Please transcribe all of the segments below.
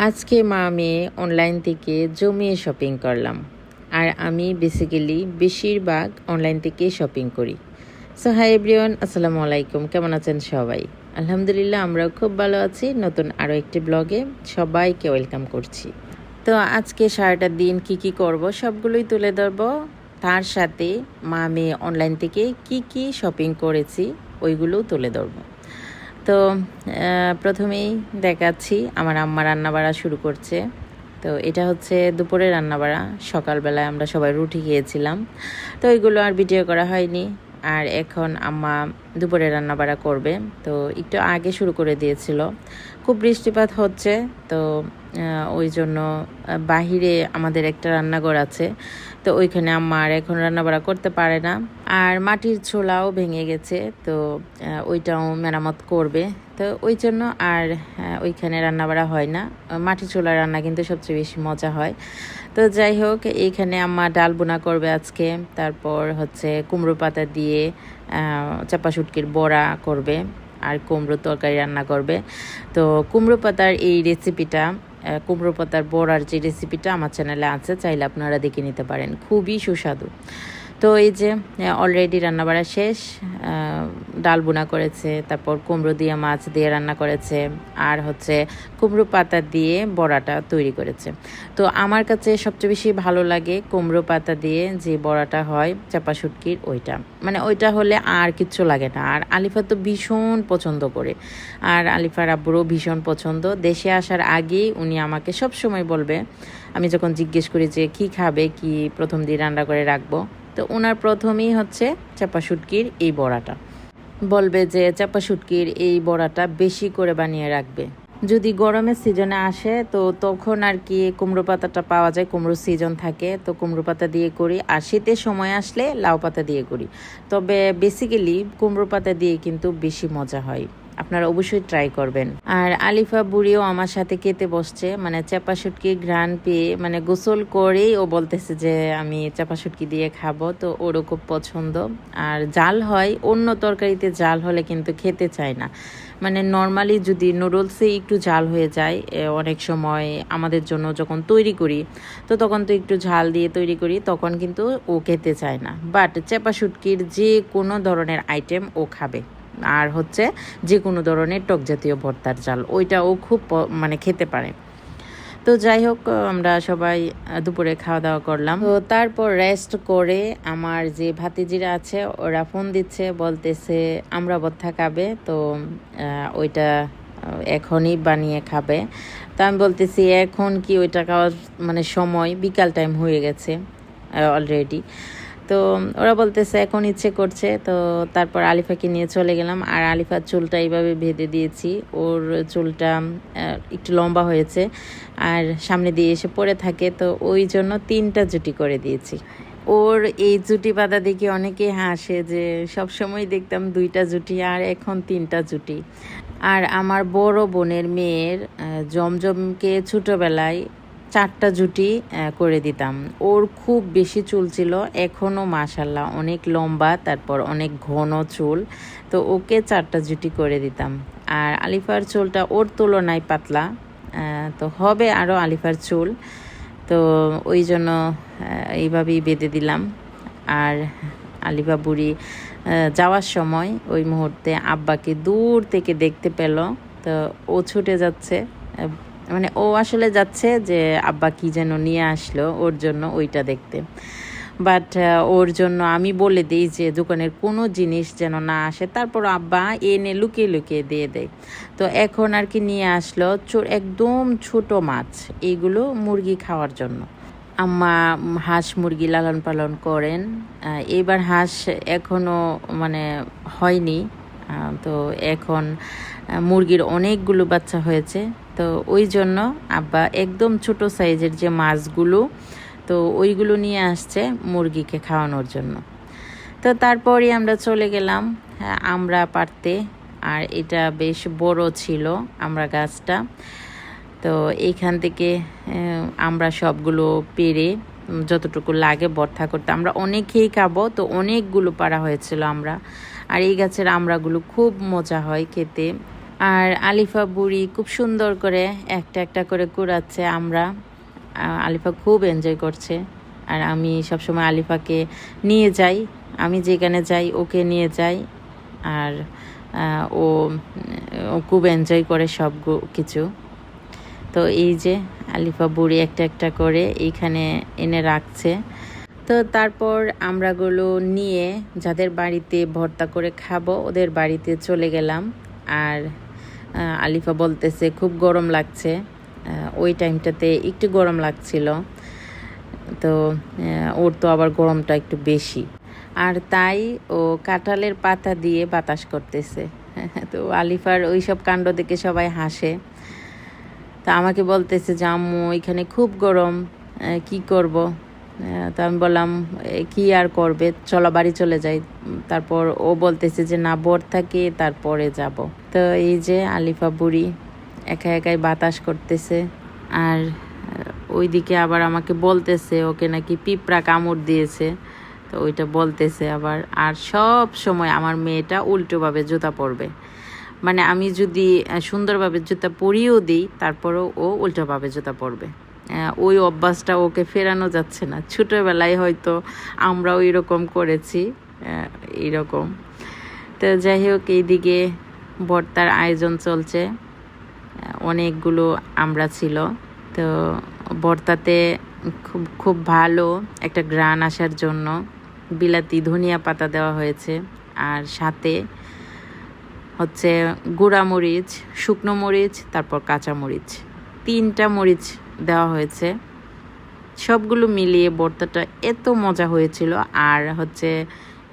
আজকে মা মেয়ে অনলাইন থেকে জমিয়ে শপিং করলাম। আর আমি বেসিক্যালি বেশিরভাগ অনলাইন থেকে শপিং করি। সো হাই এভরিওয়ান, আসসালামু আলাইকুম। কেমন আছেন সবাই? আলহামদুলিল্লাহ, আমরাও খুব ভালো আছি। নতুন আরও একটি ব্লগে সবাইকে ওয়েলকাম করছি। তো আজকে সারাটা দিন কি করব সবগুলোই তুলে ধরবো। তার সাথে মা মেয়ে অনলাইন থেকে কি শপিং করেছি ওইগুলোও তুলে ধরবো। তো প্রথমেই দেখাচ্ছি আমার আম্মা রান্নাবাড়া শুরু করছে। তো এটা হচ্ছে দুপুরে রান্নাবাড়া। সকালবেলায় আমরা সবাই রুটি খেয়েছিলাম, তো ওইগুলো আর ভিডিও করা হয়নি। আর এখন আম্মা দুপুরে রান্নাবাড়া করবে, তো একটু আগে শুরু করে দিয়েছিল। খুব বৃষ্টিপাত হচ্ছে, তো ওই জন্য বাহিরে আমাদের একটা রান্নাঘর আছে, তো ওইখানে আম্মা আর এখন রান্নাবাড়া করতে পারে না। আর মাটির ছোলাও ভেঙে গেছে, তো ওইটাও মেরামত করবে, তো ওই জন্য আর ওইখানে রান্নাবাড়া হয় না। মাটির চুলার রান্না কিন্তু সবচেয়ে বেশি মজা হয়। তো যাই হোক, এইখানে আম্মা ডাল বোনা করবে আজকে। তারপর হচ্ছে কুমড়ো পাতা দিয়ে চাপা শুটকির বড়া করবে, আর কুমড়ো তরকারি রান্না করবে। তো কুমড়ো পাতার এই রেসিপিটা, কুমড়ো পাতার বড়ার যে রেসিপিটা আমার চ্যানেলে আছে, চাইলে আপনারা দেখে নিতে পারেন, খুবই সুস্বাদু। তো এই যে অলরেডি রান্নাবাড়া শেষ। ডাল বোনা করেছে, তারপর কুমড়ো দিয়ে মাছ দিয়ে রান্না করেছে, আর হচ্ছে কুমড়ো পাতা দিয়ে বড়াটা তৈরি করেছে। তো আমার কাছে সবচেয়ে বেশি ভালো লাগে কুমড়ো পাতা দিয়ে যে বড়াটা হয় চাপা শুটকির, ওইটা মানে ওইটা হলে আর কিচ্ছু লাগে না। আর আলিফা তো ভীষণ পছন্দ করে, আর আলিফার আব্বুরও ভীষণ পছন্দ। দেশে আসার আগেই উনি আমাকে সব সময় বলবে, আমি যখন জিজ্ঞেস করি যে কি খাবে, কি প্রথম দিন রান্না করে রাখবো, তো ওনার প্রথমেই হচ্ছে চাপা শুটকির এই বড়াটা। বলবে যে চাপা শুটকির এই বড়াটা বেশি করে বানিয়ে রাখবে। যদি গরমের সিজনে আসে তো তখন আর কি কুমড়ো পাতাটা পাওয়া যায়, কুমড়ো সিজন থাকে, তো কুমড়ো পাতা দিয়ে করি। আর শীতের সময় আসলে লাউ পাতা দিয়ে করি, তবে বেসিক্যালি কুমড়ো পাতা দিয়ে কিন্তু বেশি মজা হয়। আপনারা অবশ্যই ট্রাই করবেন। আর আলিফা বুড়িও আমার সাথে খেতে বসছে, মানে চাপা শুটকি ঘ্রাণ পেয়ে, মানে গোসল করেই ও বলতেছে যে আমি চাপা শুটকি দিয়ে খাবো। তো ওরও খুব পছন্দ। আর জাল হয়, অন্য তরকারিতে জাল হলে কিন্তু খেতে চায় না। মানে নর্মালি যদি নুডলসে একটু ঝাল হয়ে যায়, অনেক সময় আমাদের জন্য যখন তৈরি করি, তো তখন তো একটু ঝাল দিয়ে তৈরি করি, তখন কিন্তু ও খেতে চায় না। বাট চাপা শুটকির যে কোনো ধরনের আইটেম ও খাবে। আর হচ্ছে যে কোনো ধরনের টক জাতীয় ভর্তার জাল, ওইটা ও খুব মানে খেতে পারে। তো যাই হোক, আমরা সবাই দুপুরে খাওয়া দাওয়া করলাম। তো তারপর রেস্ট করে আমার যে ভাতিজিরা আছে ওরা ফোন দিচ্ছে, বলতেছে আমরা ভর্তা খাবে, তো ওইটা এখনই বানিয়ে খাবে। তো আমি বলতেছি এখন কি ওইটা খাওয়ার মানে সময়, বিকাল টাইম হয়ে গেছে অলরেডি। তো ওরা বলতেছে এখন ইচ্ছে করছে। তো তারপর আলিফাকে নিয়ে চলে গেলাম, আর আলিফার চুলটা এইভাবে বেঁধে দিয়েছি। ওর চুলটা একটু লম্বা হয়েছে আর সামনে দিয়ে এসে পড়ে থাকে, তো ওই জন্য 3টা জুটি করে দিয়েছি। ওর এই জুটি বাঁধা দেখে অনেকে হাসে যে সবসময় দেখতাম 2টা জুটি, আর এখন 3টা জুটি। আর আমার বড় বোনের মেয়ের জমজমকে ছোটোবেলায় 4টা জুটি করে দিতাম। ওর খুব বেশি চুল ছিল, এখনও মাশাল্লাহ অনেক লম্বা, তারপর অনেক ঘন চুল, তো ওকে 4টা জুটি করে দিতাম। আর আলিফার চুলটা ওর তুলনায় পাতলা, তো হবে আরও আলিফার চুল, তো ওই জন্য এইভাবেই বেঁধে দিলাম। আর আলিফা বুড়ি যাওয়ার সময় ওই মুহূর্তে আব্বাকে দূর থেকে দেখতে পেল, তো ও ছুটে যাচ্ছে, মানে ও আসলে যাচ্ছে যে আব্বা কি যেন নিয়ে আসলো ওর জন্য, ওইটা দেখতে। বাট ওর জন্য আমি বলে দিই যে দোকানের কোনো জিনিস যেন না আসে, তারপর আব্বা এনে লুকিয়ে লুকিয়ে দিয়ে দেয়। তো এখন আর কি নিয়ে আসলো একদম ছোট মাছ, এইগুলো মুরগি খাওয়ার জন্য। আম্মা হাঁস মুরগি লালন পালন করেন। এবার হাঁস এখনও মানে হয়নি, তো এখন মুরগির অনেকগুলো বাচ্চা হয়েছে, তো ওই জন্য আব্বা একদম ছোট সাইজের যে মাছগুলো, তো ওইগুলো নিয়ে আসছে মুরগিকে খাওয়ানোর জন্য। তো তারপরই আমরা চলে গেলাম আমরা পারতে। আর এটা বেশ বড় ছিল আমরা গাছটা, তো এইখান থেকে আমরা সবগুলো পেরে যতটুকু লাগে ভর্তা করতে, আমরা অনেকেই খাবো, তো অনেকগুলো পাড়া হয়েছিল আমরা। আর এই গাছের আমড়াগুলো খুব মজা হয় খেতে, আর আলিফা বুড়ি খুব সুন্দর করে একটা একটা করে কুড়াচ্ছে। আলিফা খুব এনজয় করছে। আর আমি সবসময় আলিফাকে নিয়ে যাই, আমি যেখানে যাই ওকে নিয়ে যাই। আর ও ও খুব এনজয় করে সব কিছু। তো এই যে আলিফা বুড়ি একটা একটা করে এইখানে এনে রাখছে। তো তারপর আমরাগুলো নিয়ে যাদের বাড়িতে ভর্তা করে খাবো ওদের বাড়িতে চলে গেলাম। আর আলিফা বলতেছে খুব গরম লাগছে, ওই টাইমটাতে একটু গরম লাগছিল। তো ওর তো আবার গরমটা একটু বেশি, আর তাই ও কাঁঠালের পাতা দিয়ে বাতাস করতেছে। তো আলিফার ওই সব কাণ্ড দেখে সবাই হাসে। তা আমাকে বলতেছে যে আম্মু এখানে খুব গরম, কি করব? তো আমি বললাম কি আর করবে, চলো বাড়ি চলে যাই। তারপর ও বলতেছে যে না, বর থাকে তারপরে যাব। তো এই যে আলিফা বুড়ি একা একাই বাতাস করতেছে। আর ওইদিকে আবার আমাকে বলতেছে ওকে নাকি পিঁপড়া কামড় দিয়েছে, তো ওইটা বলতেছে আবার। আর সব সময় আমার মেয়েটা উল্টোভাবে জুতা পরবে, মানে আমি যদি সুন্দরভাবে জুতা পরিয়েও দিই তারপরেও ও উল্টোভাবে জুতা পরবে। ওই অভ্যাসটা ওকে ফেরানো যাচ্ছে না। ছোটোবেলায় হয়তো আমরা ওই রকম করেছি, এইরকম। তো যাই হোক, এইদিকে ভর্তার আয়োজন চলছে, অনেকগুলো আমরা ছিল। তো ভর্তাতে খুব খুব ভালো একটা ঘ্রাণ আসার জন্য বিলাতি ধনিয়া পাতা দেওয়া হয়েছে। আর সাথে হচ্ছে গুঁড়া মরিচ, শুকনো মরিচ, তারপর কাঁচা মরিচ, 3টা মরিচ দেওয়া হয়েছে। সবগুলো মিলিয়ে ভর্তাটা এত মজা হয়েছিল। আর হচ্ছে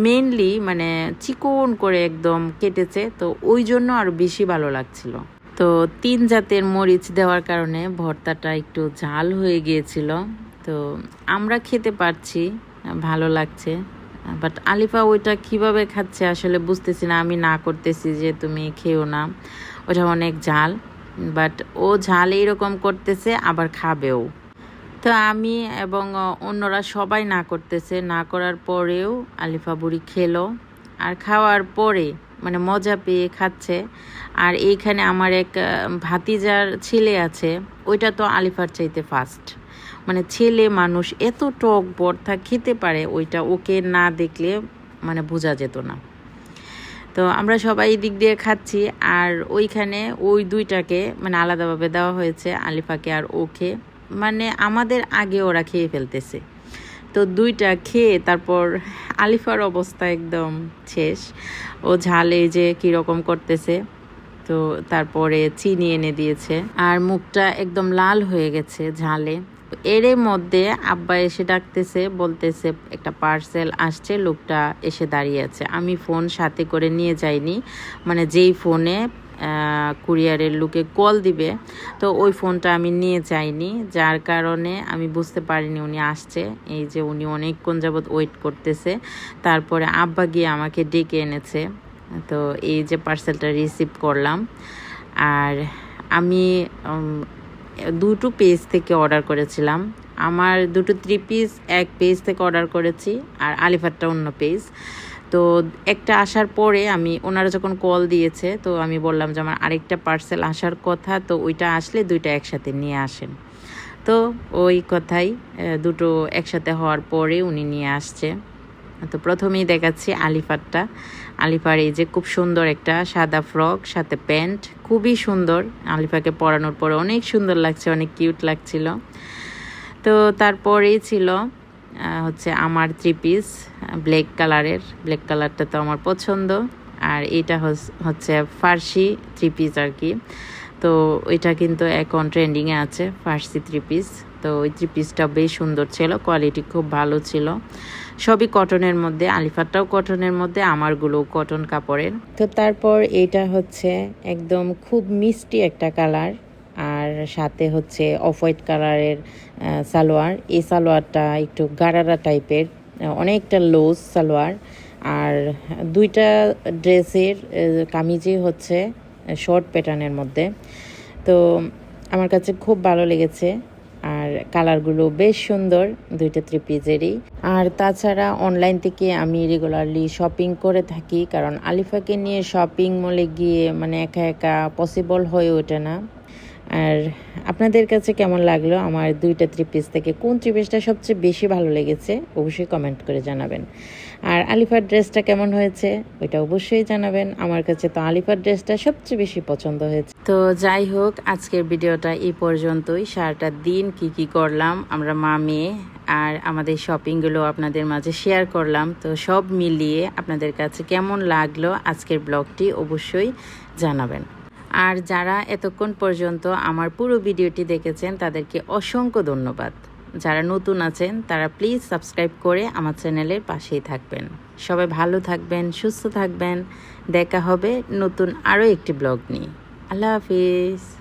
মেনলি মানে চিকন করে একদম কেটেছে, তো ওই জন্য আরও বেশি ভালো লাগছিল। তো 3 জাতের মরিচ দেওয়ার কারণে ভর্তাটা একটু ঝাল হয়ে গিয়েছিল। তো আমরা খেতে পারছি, ভালো লাগছে। বাট আলিফা ওইটা কিভাবে খাচ্ছে আসলে বুঝতেছি না। আমি না করতেছি যে তুমি খেও না, ওটা অনেক ঝাল। বাট ও ঝাল এইরকম করতেছে, আবার খাবেও। তো আমি এবং অন্যরা সবাই না করতেছে, না করার পরেও আলিফা বুড়ি খেলো। আর খাওয়ার পরে মানে মজা পেয়ে খাচ্ছে। আর এইখানে আমার এক ভাতিজার ছেলে আছে, ওইটা তো আলিফার চাইতে ফার্স্ট। মানে ছেলে মানুষ এত টক ভর্তা খেতে পারে, ওইটা ওকে না দেখলে মানে বোঝা যেত না। তো আমরা সবাই দিক দিয়ে খাচ্ছি। আর ওইখানে ওই 2টাকে মানে আলাদাভাবে দেওয়া হয়েছে, আলিফাকে আর ওকে। মানে আমাদের আগে ওরা খেয়ে ফেলতেছে। তো 2টা খেয়ে তারপর আলিফার অবস্থা একদম শেষ। ও ঝালে যে কীরকম করতেছে। তো তারপরে চিনি এনে দিয়েছে, আর মুখটা একদম লাল হয়ে গেছে ঝালে। এর মধ্যে আব্বা এসে ডাকতেছে, বলতেছে একটা পার্সেল আসছে, লোকটা এসে দাঁড়িয়ে আছে। আমি ফোন সাথে করে নিয়ে যাইনি, মানে যেই ফোনে কুরিয়ারের লোকে কল দিবে, তো ওই ফোনটা আমি নিয়ে যাইনি, যার কারণে আমি বুঝতে পারিনি উনি আসছে। এই যে উনি অনেকক্ষণ যাবৎ ওয়েট করতেছে, তারপরে আব্বা গিয়ে আমাকে ডেকে এনেছে। তো এই যে পার্সেলটা রিসিভ করলাম। আর আমি 2 পেজ থেকে অর্ডার করেছিলাম। আমার 2 3 পিস এক পেজ থেকে অর্ডার করেছি, আর আলিফারটা অন্য পেজ। তো একটা আসার পরে আমি ওনারা যখন কল দিয়েছে, তো আমি বললাম যে আমার আরেকটা পার্সেল আসার কথা, তো ওইটা আসলে 2টা একসাথে নিয়ে আসেন। তো ওই কথাই 2টো একসাথে হওয়ার পরে উনি নিয়ে আসছে। তো প্রথমেই দেখাচ্ছি আলিফারটা। আলিফার এই যে খুব সুন্দর একটা সাদা ফ্রক, সাথে প্যান্ট, খুবই সুন্দর। আলিফাকে পরানোর পরে অনেক সুন্দর লাগছে, অনেক কিউট লাগছিল। তো তারপরেই ছিল হচ্ছে আমার 3 পিস ব্ল্যাক কালারের। ব্ল্যাক কালারটা তো আমার পছন্দ। আর এটা হচ্ছে ফার্সি 3 পিস আর কি। তো ওইটা কিন্তু এখন ট্রেন্ডিংয়ে আছে, ফার্সি 3 পিস। তো ওই 3 পিসটা বেশ সুন্দর ছিল, কোয়ালিটি খুব ভালো ছিল। সবই কটনের মধ্যে, আলিফারটাও কটনের মধ্যে, আমারগুলোও কটন কাপড়ের। তো তারপর এটা হচ্ছে একদম খুব মিষ্টি একটা কালার, আর সাথে হচ্ছে অফ হোয়াইট কালারের সালোয়ার। এই সালোয়ারটা একটু গারারা টাইপের, অনেকটা লুজ সালোয়ার। আর 2টা ড্রেসের কামিজই হচ্ছে শর্ট প্যাটার্নের মধ্যে। তো আমার কাছে খুব ভালো লেগেছে। আর কালারগুলো বেশ সুন্দর দুইটা থ্রি পিসেরই। আর তাছাড়া অনলাইন থেকে আমি রেগুলারলি শপিং করে থাকি, কারণ আলিফাকে নিয়ে শপিং মলে গিয়ে মানে একা একা পসিবল হয়ে ওঠে না। আর আপনাদের কাছে কেমন লাগলো আমার দুইটা থ্রি পিস থেকে কোন থ্রি পিসটা সবচেয়ে বেশি ভালো লেগেছে অবশ্যই কমেন্ট করে জানাবেন। আর আলিফার ড্রেসটা কেমন হয়েছে ওইটা অবশ্যই জানাবেন। আমার কাছে তো আলিফার ড্রেসটা সবচেয়ে বেশি পছন্দ হয়েছে। তো যাই হোক, আজকের ভিডিওটা এই পর্যন্তই। সারাটা দিন কি করলাম আমরা মা মেয়ে আর আমাদের শপিংগুলো আপনাদের মাঝে শেয়ার করলাম। তো সব মিলিয়ে আপনাদের কাছে কেমন লাগলো আজকের ব্লগটি অবশ্যই জানাবেন। আর যারা এতক্ষণ পর্যন্ত আমার পুরো ভিডিওটি দেখেছেন তাদেরকে অসংখ্য ধন্যবাদ। যারা নতুন আছেন তারা প্লিজ সাবস্ক্রাইব করে আমার চ্যানেলের পাশেই থাকবেন। সবাই ভালো থাকবেন, সুস্থ থাকবেন। দেখা হবে নতুন আরও একটি ব্লগ নিয়ে। আল্লাহ হাফিজ।